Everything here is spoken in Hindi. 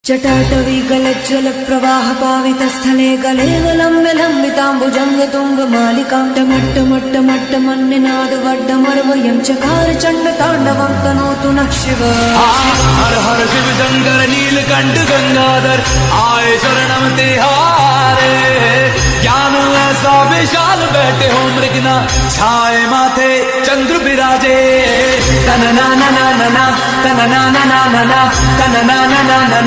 जटाटवी गलज्जल प्रवाह पावितस्थले गले लम्ब्य लम्बिताम्बुजंग तुंग मालिकां टमट्टमट्टमट्टमन्निनाद वड्डमर्वयं चकार चंड तांडवं तनोतु नः शिव। हर हर शिव शंकर नीलकंठ गंगाधर आए शरणम तिहारे। ज्ञान ऐसा विशाल बैठे हो मृगना छाए माथे चंद्र विराजे। तन ना ना ना ना ना तन ना ना ना ना ना तन ना ना ना ना।